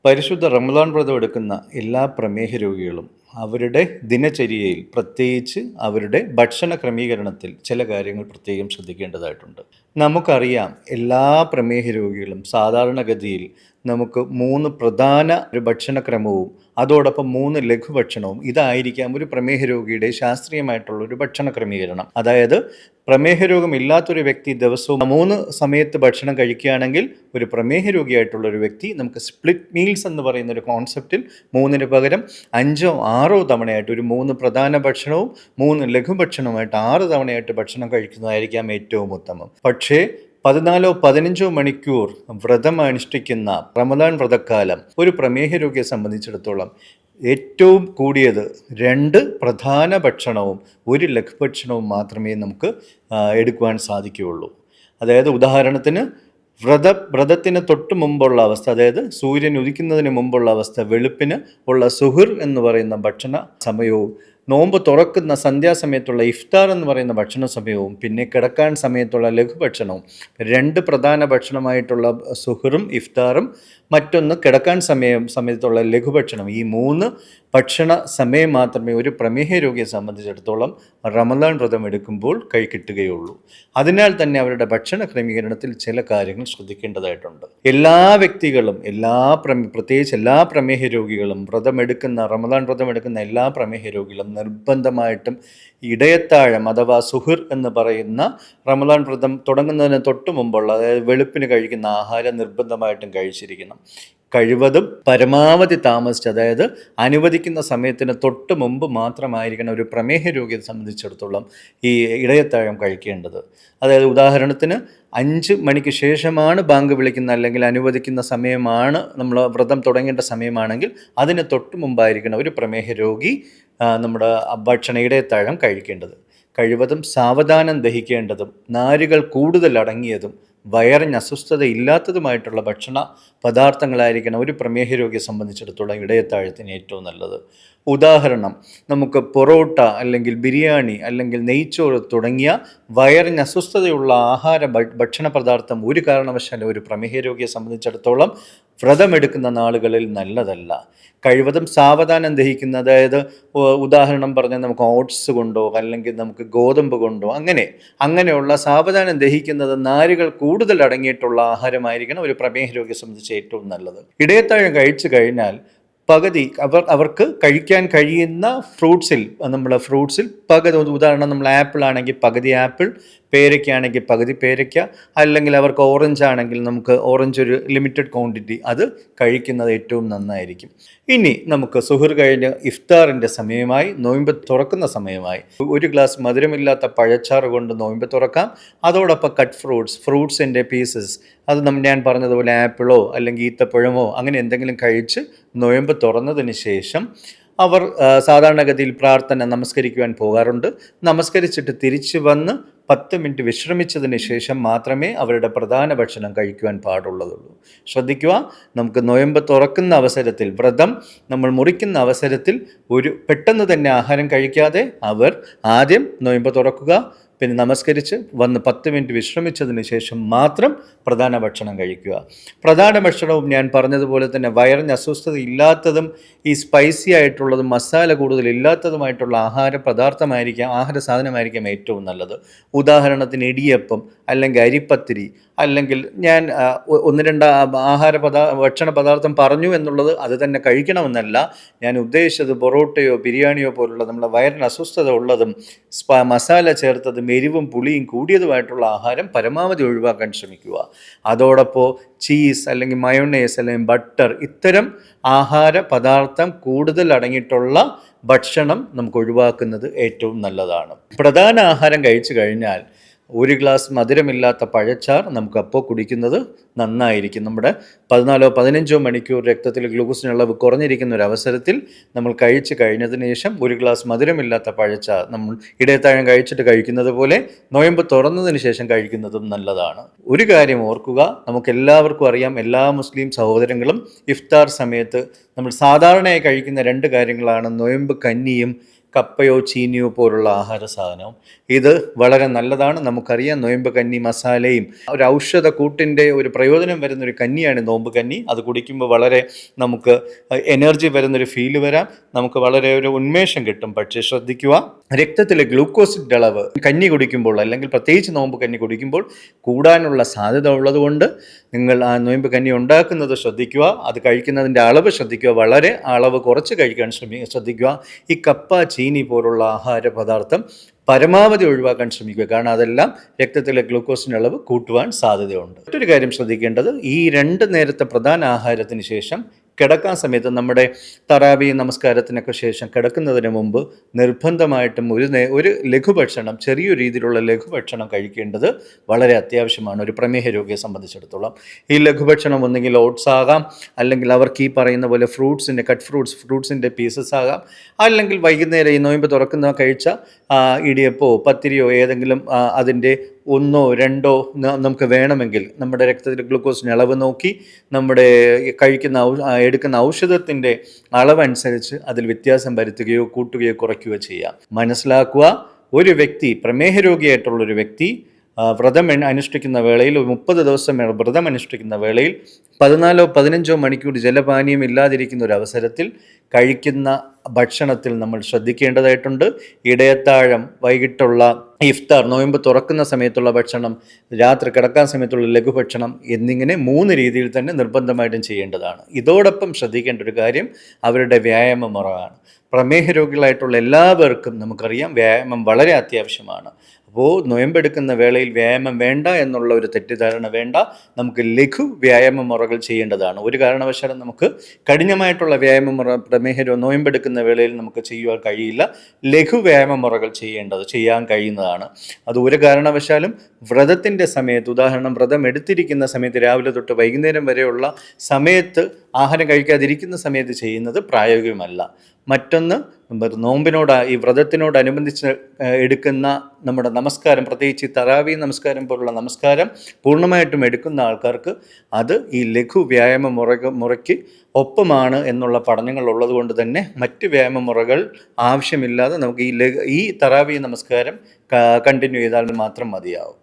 പരിശുദ്ധ റമദാൻ വ്രതം എടുക്കുന്ന എല്ലാ പ്രമേഹ രോഗികളും അവരുടെ ദിനചര്യയിൽ, പ്രത്യേകിച്ച് അവരുടെ ഭക്ഷണ ക്രമീകരണത്തിൽ ചില കാര്യങ്ങൾ പ്രത്യേകം ശ്രദ്ധിക്കേണ്ടതായിട്ടുണ്ട്. നമുക്കറിയാം, എല്ലാ പ്രമേഹ രോഗികളും സാധാരണഗതിയിൽ നമുക്ക് 3 പ്രധാന ഒരു ഭക്ഷണക്രമവും അതോടൊപ്പം 3 ലഘുഭക്ഷണവും ഇതായിരിക്കാം ഒരു പ്രമേഹ രോഗിയുടെ ശാസ്ത്രീയമായിട്ടുള്ള ഒരു ഭക്ഷണ ക്രമീകരണം. അതായത് പ്രമേഹ രോഗമില്ലാത്തൊരു വ്യക്തി ദിവസവും 3 സമയത്ത് ഭക്ഷണം കഴിക്കുകയാണെങ്കിൽ, ഒരു പ്രമേഹ രോഗിയായിട്ടുള്ള ഒരു വ്യക്തി നമുക്ക് സ്പ്ലിറ്റ് മീൽസ് എന്ന് പറയുന്ന ഒരു കോൺസെപ്റ്റിൽ 3-ന് പകരം 5-ഓ 6-ഓ തവണയായിട്ട് ഒരു 3 പ്രധാന ഭക്ഷണവും 3 ലഘുഭക്ഷണവുമായിട്ട് 6 തവണയായിട്ട് ഭക്ഷണം കഴിക്കുന്നതായിരിക്കാം ഏറ്റവും ഉത്തമം. പക്ഷേ 14-15 മണിക്കൂർ വ്രതം അനുഷ്ഠിക്കുന്ന റമദാൻ വ്രതക്കാലം ഒരു പ്രമേഹ രോഗിയെ സംബന്ധിച്ചിടത്തോളം ഏറ്റവും കൂടിയത് 2 പ്രധാന ഭക്ഷണവും 1 ലഘുഭക്ഷണവും മാത്രമേ നമുക്ക് എടുക്കുവാൻ സാധിക്കുകയുള്ളൂ. അതായത് ഉദാഹരണത്തിന് വ്രതത്തിന് തൊട്ട് മുമ്പുള്ള അവസ്ഥ, അതായത് സൂര്യൻ ഉദിക്കുന്നതിന് മുമ്പുള്ള അവസ്ഥ, വെളുപ്പിന് ഉള്ള സുഹുർ എന്ന് പറയുന്ന ഭക്ഷണ സമയവും, നോമ്പ് തുറക്കുന്ന സന്ധ്യാസമയത്തുള്ള ഇഫ്താർ എന്ന് പറയുന്ന ഭക്ഷണ സമയവും, പിന്നെ കിടക്കാൻ സമയത്തുള്ള ലഘുഭക്ഷണവും, 2 പ്രധാന ഭക്ഷണമായിട്ടുള്ള സുഹറും ഇഫ്താറും, മറ്റൊന്ന് കിടക്കാൻ സമയത്തുള്ള ലഘുഭക്ഷണം, ഈ 3 ഭക്ഷണ സമയം മാത്രമേ ഒരു പ്രമേഹ രോഗിയെ സംബന്ധിച്ചിടത്തോളം റമദാൻ വ്രതം എടുക്കുമ്പോൾ കിട്ടുകയുള്ളൂ. അതിനാൽ തന്നെ അവരുടെ ഭക്ഷണ ക്രമീകരണത്തിൽ ചില കാര്യങ്ങൾ ശ്രദ്ധിക്കേണ്ടതായിട്ടുണ്ട്. എല്ലാ വ്യക്തികളും, പ്രത്യേകിച്ച് എല്ലാ പ്രമേഹ രോഗികളും, റമദാൻ വ്രതം എടുക്കുന്ന എല്ലാ പ്രമേഹ രോഗികളും നിർബന്ധമായിട്ടും ഇടയത്താഴം അഥവാ സുഹുർ എന്ന് പറയുന്ന റമദാൻ വ്രതം തുടങ്ങുന്നതിന് തൊട്ട് മുമ്പുള്ള, അതായത് വെളുപ്പിന് കഴിക്കുന്ന ആഹാരം നിർബന്ധമായിട്ടും കഴിച്ചിരിക്കണം. കഴിവതും പരമാവധി താമസിച്ച്, അതായത് അനുവദിക്കുന്ന സമയത്തിന് തൊട്ട് മുമ്പ് മാത്രമായിരിക്കണം ഒരു പ്രമേഹ രോഗിയെ സംബന്ധിച്ചിടത്തോളം ഈ ഇടയത്താഴം കഴിക്കേണ്ടത്. അതായത് ഉദാഹരണത്തിന് 5 മണിക്ക് ശേഷമാണ് ബാങ്ക് വിളിക്കുന്ന, അല്ലെങ്കിൽ അനുവദിക്കുന്ന സമയമാണ്, നമ്മൾ വ്രതം തുടങ്ങേണ്ട സമയമാണെങ്കിൽ അതിന് തൊട്ട് മുമ്പായിരിക്കണം ഒരു പ്രമേഹ രോഗി നമ്മുടെ ഇടയത്താഴം കഴിക്കേണ്ടത്. കഴിവതും സാവധാനം ദഹിക്കേണ്ടതും നാരുകൾ കൂടുതൽ അടങ്ങിയതും വയറിന് അസ്വസ്ഥത ഇല്ലാത്തതുമായിട്ടുള്ള ഭക്ഷണ പദാർത്ഥങ്ങളായിരിക്കണം ഒരു പ്രമേഹ രോഗിയെ സംബന്ധിച്ചിടത്തോളം ഇടയത്താഴത്തിന് ഏറ്റവും നല്ലത്. ഉദാഹരണം, നമുക്ക് പൊറോട്ട അല്ലെങ്കിൽ ബിരിയാണി അല്ലെങ്കിൽ നെയ്ച്ചോറ് തുടങ്ങിയ വയറിന് അസ്വസ്ഥതയുള്ള ഭക്ഷണ പദാർത്ഥം ഒരു കാരണവശാലും ഒരു പ്രമേഹ രോഗിയെ സംബന്ധിച്ചിടത്തോളം വ്രതമെടുക്കുന്ന നാളുകളിൽ നല്ലതല്ല. കഴിവതും സാവധാനം ദഹിക്കുന്ന, അതായത് ഉദാഹരണം പറഞ്ഞാൽ നമുക്ക് ഓട്സ് കൊണ്ടോ അല്ലെങ്കിൽ നമുക്ക് ഗോതമ്പ് കൊണ്ടോ അങ്ങനെയുള്ള സാവധാനം ദഹിക്കുന്നത് നാരുകൾ കൂടുതൽ അടങ്ങിയിട്ടുള്ള ആഹാരമായിരിക്കണം ഒരു പ്രമേഹ രോഗിയെ സംബന്ധിച്ച് ഏറ്റവും നല്ലത്. ഇടയത്താഴം കഴിച്ചു കഴിഞ്ഞാൽ പകുതി അവർക്ക് കഴിക്കാൻ കഴിയുന്ന ഫ്രൂട്ട്സിൽ പകുതി, ഉദാഹരണം നമ്മൾ ആപ്പിൾ ആണെങ്കിൽ പകുതി ആപ്പിൾ, പേരയ്ക്കാണെങ്കിൽ പകുതി പേരയ്ക്ക, അല്ലെങ്കിൽ അവർക്ക് ഓറഞ്ച് ആണെങ്കിൽ നമുക്ക് ഓറഞ്ച് ഒരു ലിമിറ്റഡ് ക്വാണ്ടിറ്റി അത് കഴിക്കുന്നത് ഏറ്റവും നന്നായിരിക്കും. ഇനി നമുക്ക് സുഹർ കഴിഞ്ഞ് ഇഫ്താറിൻ്റെ സമയമായി, നോയമ്പ് തുറക്കുന്ന സമയമായി, 1 ഗ്ലാസ് മധുരമില്ലാത്ത പഴച്ചാറ് കൊണ്ട് നോയമ്പ് തുറക്കാം. അതോടൊപ്പം കട്ട് ഫ്രൂട്ട്സിൻ്റെ പീസസ്, അത് ഞാൻ പറഞ്ഞതുപോലെ ആപ്പിളോ അല്ലെങ്കിൽ ഈത്തപ്പഴമോ അങ്ങനെ എന്തെങ്കിലും കഴിച്ച് നോയമ്പ് തുറന്നതിന് ശേഷം അവർ സാധാരണഗതിയിൽ നമസ്കരിക്കുവാൻ പോകാറുണ്ട്. നമസ്കരിച്ചിട്ട് തിരിച്ചു വന്ന് 10 മിനിറ്റ് വിശ്രമിച്ചതിന് ശേഷം മാത്രമേ അവരുടെ പ്രധാന ഭക്ഷണം കഴിക്കുവാൻ പാടുള്ളതുള്ളൂ. ശ്രദ്ധിക്കുക, നമുക്ക് നോയമ്പ് തുറക്കുന്ന അവസരത്തിൽ, വ്രതം നമ്മൾ മുറിക്കുന്ന അവസരത്തിൽ പെട്ടെന്ന് തന്നെ ആഹാരം കഴിക്കാതെ അവർ ആദ്യം നോയമ്പ് തുറക്കുക, പിന്നെ നമസ്കരിച്ച് വന്ന് 10 മിനിറ്റ് വിശ്രമിച്ചതിന് ശേഷം മാത്രം പ്രധാന ഭക്ഷണം കഴിക്കുക. പ്രധാന ഭക്ഷണവും ഞാൻ പറഞ്ഞതുപോലെ തന്നെ വയറിന് അസ്വസ്ഥത ഇല്ലാത്തതും ഈ സ്പൈസി ആയിട്ടുള്ളതും മസാല കൂടുതൽ ഇല്ലാത്തതുമായിട്ടുള്ള ആഹാര സാധനമായിരിക്കാം ഏറ്റവും നല്ലത്. ഉദാഹരണത്തിന് ഇടിയപ്പം അല്ലെങ്കിൽ അരിപ്പത്തിരി, അല്ലെങ്കിൽ ഞാൻ 1-2 ഭക്ഷണ പദാർത്ഥം പറഞ്ഞു എന്നുള്ളത് അത് തന്നെ കഴിക്കണമെന്നല്ല ഞാൻ ഉദ്ദേശിച്ചത്. പൊറോട്ടയോ ബിരിയാണിയോ പോലുള്ള നമ്മളെ വയറിന് അസ്വസ്ഥത ഉള്ളതും മസാല ചേർത്തതും എരിവും പുളിയും കൂടിയതുമായിട്ടുള്ള ആഹാരം പരമാവധി ഒഴിവാക്കാൻ ശ്രമിക്കുക. അതോടൊപ്പം ചീസ് അല്ലെങ്കിൽ മയോണൈസ് അല്ലെങ്കിൽ ബട്ടർ, ഇത്തരം ആഹാര പദാർത്ഥം കൂടുതൽ അടങ്ങിയിട്ടുള്ള ഭക്ഷണം നമുക്ക് ഒഴിവാക്കുന്നത് ഏറ്റവും നല്ലതാണ്. പ്രധാന ആഹാരം കഴിച്ചു കഴിഞ്ഞാൽ 1 ഗ്ലാസ് മധുരമില്ലാത്ത പഴച്ചാർ നമുക്ക് അപ്പോൾ കുടിക്കുന്നത് നന്നായിരിക്കും. നമ്മുടെ 14-15 മണിക്കൂർ രക്തത്തിൽ ഗ്ലൂക്കോസിൻ്റെ അളവ് കുറഞ്ഞിരിക്കുന്ന ഒരു അവസരത്തിൽ നമ്മൾ കഴിച്ചു കഴിഞ്ഞതിന് ശേഷം 1 ഗ്ലാസ് മധുരമില്ലാത്ത പഴച്ചാർ നമ്മൾ ഇടയത്താഴം കഴിച്ചിട്ട് കഴിക്കുന്നത് പോലെ നോയമ്പ് തുറന്നതിന് ശേഷം കഴിക്കുന്നതും നല്ലതാണ്. ഒരു കാര്യം ഓർക്കുക, നമുക്കെല്ലാവർക്കും അറിയാം, എല്ലാ മുസ്ലിം സഹോദരങ്ങളും ഇഫ്താർ സമയത്ത് നമ്മൾ സാധാരണയായി കഴിക്കുന്ന 2 കാര്യങ്ങളാണ് നോയമ്പ് കഞ്ഞിയും കപ്പയോ ചീനിയോ പോലുള്ള ആഹാര സാധനവും. ഇത് വളരെ നല്ലതാണ്. നമുക്കറിയാം നോയമ്പ് കഞ്ഞി മസാലയും ഒരു ഔഷധ കൂട്ടിൻ്റെ ഒരു പ്രയോജനം വരുന്നൊരു കഞ്ഞിയാണ് നോമ്പ് കഞ്ഞി. അത് കുടിക്കുമ്പോൾ വളരെ നമുക്ക് എനർജി വരുന്നൊരു ഫീല് വരാം, നമുക്ക് വളരെ ഒരു ഉന്മേഷം കിട്ടും. പക്ഷേ ശ്രദ്ധിക്കുക, രക്തത്തിലെ ഗ്ലൂക്കോസിൻ്റെ അളവ് കഞ്ഞി കുടിക്കുമ്പോൾ അല്ലെങ്കിൽ പ്രത്യേകിച്ച് നോമ്പ് കഞ്ഞി കുടിക്കുമ്പോൾ കൂടാനുള്ള സാധ്യത ഉള്ളതുകൊണ്ട് നിങ്ങൾ ആ നോയമ്പ് കഞ്ഞി ഉണ്ടാക്കുന്നത് ശ്രദ്ധിക്കുക, അത് കഴിക്കുന്നതിൻ്റെ അളവ് ശ്രദ്ധിക്കുക, വളരെ അളവ് കുറച്ച് കഴിക്കാൻ ശ്രദ്ധിക്കുക. ഈ കപ്പ ചീനി പോലുള്ള ആഹാര പദാർത്ഥം പരമാവധി ഒഴിവാക്കാൻ ശ്രമിക്കുക. കാരണം അതെല്ലാം രക്തത്തിലെ ഗ്ലൂക്കോസിൻ്റെ അളവ് കൂട്ടുവാൻ സാധ്യതയുണ്ട്. മറ്റൊരു കാര്യം ശ്രദ്ധിക്കേണ്ടത്, ഈ 2 നേരത്തെ പ്രധാന ആഹാരത്തിന് ശേഷം കിടക്കാൻ സമയത്ത് നമ്മുടെ തറാവി നമസ്കാരത്തിനൊക്കെ ശേഷം കിടക്കുന്നതിന് മുമ്പ് നിർബന്ധമായിട്ടും ഒരു ലഘുഭക്ഷണം, ചെറിയൊരു രീതിയിലുള്ള ലഘുഭക്ഷണം കഴിക്കേണ്ടത് വളരെ അത്യാവശ്യമാണ് ഒരു പ്രമേഹ രോഗിയെ സംബന്ധിച്ചിടത്തോളം. ഈ ലഘുഭക്ഷണം ഒന്നെങ്കിൽ ഓട്സ് ആകാം, അല്ലെങ്കിൽ അവർക്ക് ഈ പറയുന്ന പോലെ ഫ്രൂട്ട്സിൻ്റെ പീസസ് ആകാം, അല്ലെങ്കിൽ വൈകുന്നേരം ഈ നോയമ്പ് തുറക്കുന്ന കഴിച്ച ഇടിയപ്പോ പത്തിരിയോ ഏതെങ്കിലും അതിൻ്റെ 1 2 നമുക്ക് വേണമെങ്കിൽ നമ്മുടെ രക്തത്തിലെ ഗ്ലൂക്കോസിൻ്റെ അളവ് നോക്കി നമ്മുടെ എടുക്കുന്ന ഔഷധത്തിൻ്റെ അളവനുസരിച്ച് അതിൽ വ്യത്യാസം വരുത്തുകയോ കൂട്ടുകയോ കുറയ്ക്കുകയോ ചെയ്യാം. മനസ്സിലാക്കുക, ഒരു വ്യക്തി, പ്രമേഹ രോഗിയായിട്ടുള്ളൊരു വ്യക്തി വ്രതം അനുഷ്ഠിക്കുന്ന വേളയിൽ, 30 ദിവസം വ്രതം അനുഷ്ഠിക്കുന്ന വേളയിൽ 14-15 മണിക്കൂർ ജലപാനീയം ഇല്ലാതിരിക്കുന്ന ഒരു അവസരത്തിൽ കഴിക്കുന്ന ഭക്ഷണത്തിൽ നമ്മൾ ശ്രദ്ധിക്കേണ്ടതായിട്ടുണ്ട്. ഇടയത്താഴം, വൈകിട്ടുള്ള ഇഫ്താർ, നോയമ്പ് തുറക്കുന്ന സമയത്തുള്ള ഭക്ഷണം, രാത്രി കിടക്കാൻ സമയത്തുള്ള ലഘുഭക്ഷണം എന്നിങ്ങനെ 3 രീതിയിൽ തന്നെ നിർബന്ധമായിട്ടും ചെയ്യേണ്ടതാണ്. ഇതോടൊപ്പം ശ്രദ്ധിക്കേണ്ട ഒരു കാര്യം അവരുടെ വ്യായാമ മുറയാണ്. പ്രമേഹ രോഗികളായിട്ടുള്ള എല്ലാവർക്കും നമുക്കറിയാം വ്യായാമം വളരെ അത്യാവശ്യമാണ്. അപ്പോൾ നോയമ്പെടുക്കുന്ന വേളയിൽ വ്യായാമം വേണ്ട എന്നുള്ള ഒരു തെറ്റിദ്ധാരണ വേണ്ട. നമുക്ക് ലഘു വ്യായാമ മുറകൾ ചെയ്യേണ്ടതാണ്. ഒരു കാരണവശാലും നമുക്ക് കഠിനമായിട്ടുള്ള വ്യായാമ മുറ നോയമ്പെടുക്കുന്ന വേളയിൽ നമുക്ക് ചെയ്യുവാൻ കഴിയില്ല. ലഘു വ്യായാമ മുറകൾ ചെയ്യാൻ കഴിയുന്നതാണ്. അത് ഒരു കാരണവശാലും വ്രതത്തിൻ്റെ സമയത്ത്, ഉദാഹരണം വ്രതം എടുത്തിരിക്കുന്ന സമയത്ത് രാവിലെ തൊട്ട് വൈകുന്നേരം വരെയുള്ള സമയത്ത് ആഹാരം കഴിക്കാതിരിക്കുന്ന സമയത്ത് ചെയ്യുന്നത് പ്രായോഗികമല്ല. മറ്റൊന്ന്, ഈ വ്രതത്തിനോടനുബന്ധിച്ച് എടുക്കുന്ന നമ്മുടെ നമസ്കാരം, പ്രത്യേകിച്ച് ഈ തറാവി നമസ്കാരം പോലുള്ള നമസ്കാരം പൂർണ്ണമായിട്ടും എടുക്കുന്ന ആൾക്കാർക്ക് അത് ഈ ലഘു വ്യായാമ മുറയ്ക്ക് ഒപ്പമാണ് എന്നുള്ള പഠനങ്ങൾ ഉള്ളത് കൊണ്ട് തന്നെ മറ്റ് വ്യായാമ മുറകൾ ആവശ്യമില്ലാതെ നമുക്ക് ഈ തറാവി നമസ്കാരം കണ്ടിന്യൂ ചെയ്താൽ മാത്രം മതിയാവും.